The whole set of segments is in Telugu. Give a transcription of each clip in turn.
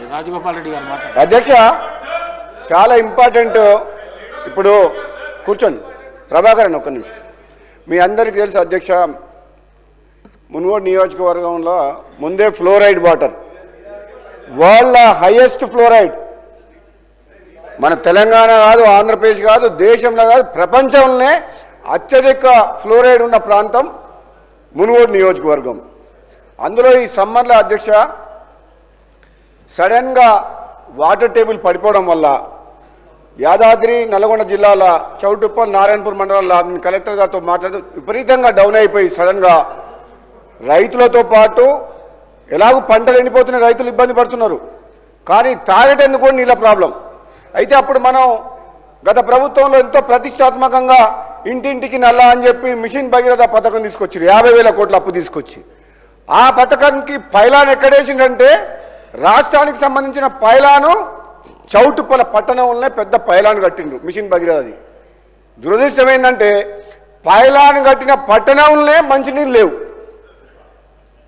మాట్లాడండి. రాజగోపాల్ రెడ్డి గారు మాట్లాడండి. అధ్యక్ష, చాలా ఇంపార్టెంట్. ఇప్పుడు కూర్చోండి ప్రభాకరన్, ఒక్క నిమిషం. మీ అందరికీ తెలుసు అధ్యక్ష, మునుగోడు నియోజకవర్గంలో ముందే fluoride water, world highest fluoride. మన తెలంగాణ కాదు, ఆంధ్రప్రదేశ్ కాదు, దేశంలో కాదు, ప్రపంచంలోనే అత్యధిక ఫ్లోరైడ్ ఉన్న ప్రాంతం మునుగోడు నియోజకవర్గం. అందులో ఈ సమ్మర్లో అధ్యక్ష సడన్గా వాటర్ టేబుల్ పడిపోవడం వల్ల యాదాద్రి నల్గొండ జిల్లాల చౌటుప్పల్ నారాయణపూర్ మండలంలో కలెక్టర్ గారితో మాట్లాడుతూ విపరీతంగా డౌన్ అయిపోయి సడన్గా రైతులతో పాటు ఎలాగూ పంటలు ఎండిపోతున్న రైతులు ఇబ్బంది పడుతున్నారు, కానీ తాగేటందుకు కూడా నీళ్ళ ప్రాబ్లం. అయితే అప్పుడు మనం గత ప్రభుత్వంలో ఎంతో ప్రతిష్టాత్మకంగా ఇంటింటికి నల్లా అని చెప్పి మిషన్ భగీరథ పథకం తీసుకొచ్చారు, 50,000 కోట్ల అప్పు తీసుకొచ్చి. ఆ పథకానికి పైలాన్ ఎక్కడేసిందంటే రాష్ట్రానికి సంబంధించిన పైలాను చౌటుప్పల పట్టణంలోనే పెద్ద పైలాన్ కట్టిండ్రు మిషన్ భగీరథది. దురదృష్టం ఏంటంటే పైలాన్ కట్టిన పట్టణంలోనే మంచినీళ్ళు లేవు.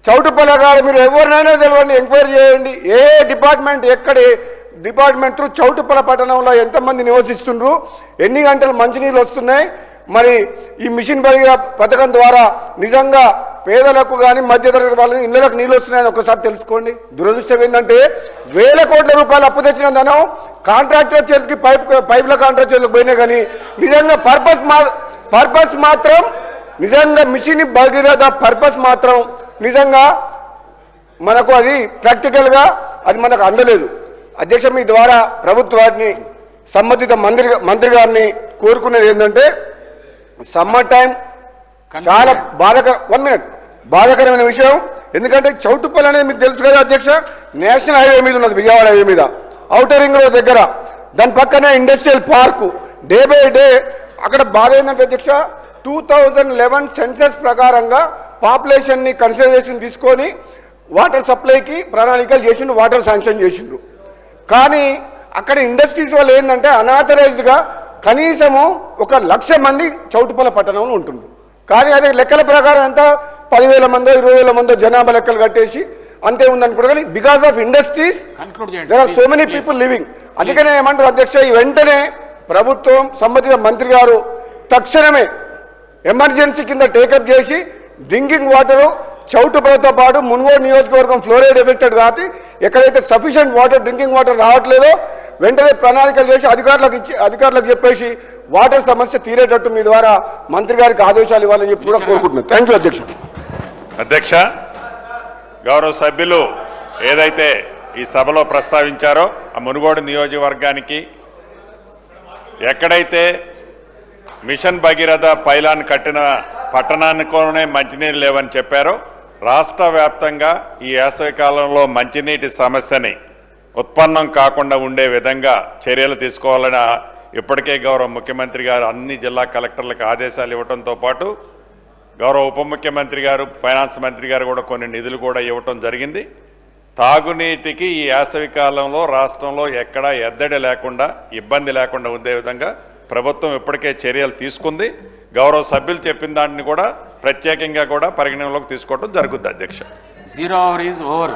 చౌటుప్పల కాదు, మీరు ఎవరినైనా తెలియండి, ఎంక్వైరీ చేయండి, ఏ డిపార్ట్మెంట్ ఎక్కడ డిపార్ట్మెంట్ చౌటుప్పల పట్టణంలో ఎంతమంది నివసిస్తుండ్రు, ఎన్ని గంటలు మంచినీళ్ళు వస్తున్నాయి, మరి ఈ మిషన్ భగీరథ పథకం ద్వారా నిజంగా పేదలకు కానీ మధ్యతరగతి వాళ్ళకి ఇళ్లకు నీళ్ళు వస్తున్నాయని ఒకసారి తెలుసుకోండి. దురదృష్టం ఏంటంటే 1,000 కోట్ల రూపాయలు అప్పు తెచ్చిన ధనం కాంట్రాక్టర్ చేతికి పైపుల కాంట్రాక్టర్ చేతికి పోయినా కానీ నిజంగా పర్పస్ మాత్రం నిజంగా మిషన్ భగీరథ పర్పస్ మాత్రం నిజంగా మనకు అది ప్రాక్టికల్గా అది మనకు అందలేదు. అధ్యక్ష, మీ ద్వారా ప్రభుత్వాన్ని సంబంధిత మంత్రి గారిని కోరుకునేది ఏంటంటే సమ్మర్ టైం చాలా బాధాకరమైన విషయం. ఎందుకంటే చౌటుప్పల్ అనేది మీకు తెలుసు కదా అధ్యక్ష, నేషనల్ హైవే మీద ఉన్నది, విజయవాడ హైవే మీద, ఔటర్ రింగ్ రోడ్ దగ్గర, దాని పక్కనే industrial park. Day by day అక్కడ బాధ ఏంటంటే అధ్యక్ష 2011 సెన్సస్ ప్రకారంగా పాపులేషన్ని కన్సిడరేషన్ తీసుకొని వాటర్ సప్లైకి ప్రణాళికలు చేసిండ్రు, వాటర్ శాంక్షన్ చేసిండ్రు. కానీ అక్కడ ఇండస్ట్రీస్ వల్ల ఏంటంటే అనాథరైజ్డ్గా కనీసము 1,00,000 మంది చౌటుప్పల పట్టణంలో ఉంటుండ్రు. కానీ అదే లెక్కల ప్రకారం ఎంత 10,000 మందో 20,000 మందో జనాభా లెక్కలు కట్టేసి అంతే ఉందనుకుంటా. కానీ because of industries there are so many people living. అందుకనే ఏమంటారు అధ్యక్ష, ఈ వెంటనే ప్రభుత్వం సంబంధిత మంత్రి గారు తక్షణమే ఎమర్జెన్సీ కింద టేకప్ చేసి డ్రింకింగ్ వాటరు చౌటుప్పలతో పాటు మునుగోడు నియోజకవర్గం ఫ్లోరైడ్ ఎఫెక్టెడ్ కాదు, ఎక్కడైతే సఫిషియెంట్ వాటర్ డ్రింకింగ్ వాటర్ రావట్లేదో వెంటనే ప్రణాళికలు చేసి అధికారులకు చెప్పేసి వాటర్ సమస్య తీరేటట్టు మీ ద్వారా మంత్రి గారికి ఆదేశాలు ఇవ్వాలని చెప్పి కూడా కోరుకుంటున్నాను. థ్యాంక్ యూ అధ్యక్ష. అధ్యక్ష, గౌరవ సభ్యులు ఏదైతే ఈ సభలో ప్రస్తావించారో ఆ మునుగోడు నియోజకవర్గానికి ఎక్కడైతే మిషన్ భగీరథ పైలాన్ కట్టిన పట్టణానికోనే మంచినీళ్ళు లేవని చెప్పారో, రాష్ట్ర వ్యాప్తంగా ఈ వేసవి కాలంలో మంచినీటి సమస్యని ఉత్పన్నం కాకుండా ఉండే విధంగా చర్యలు తీసుకోవాలని ఇప్పటికే గౌరవ ముఖ్యమంత్రి గారు అన్ని జిల్లా కలెక్టర్లకు ఆదేశాలు ఇవ్వడంతో పాటు గౌరవ ఉప ముఖ్యమంత్రి గారు ఫైనాన్స్ మంత్రి గారు కూడా కొన్ని నిధులు కూడా ఇవ్వటం జరిగింది. తాగునీటికి ఈ వేసవి కాలంలో రాష్ట్రంలో ఎక్కడా ఎద్దడి లేకుండా ఇబ్బంది లేకుండా ఉండే విధంగా ప్రభుత్వం ఇప్పటికే చర్యలు తీసుకుంది. గౌరవ సభ్యులు చెప్పిన దాన్ని కూడా ప్రత్యేకంగా కూడా పరిగణనలోకి తీసుకోవడం జరుగుతుంది అధ్యక్ష. 0 hour is over.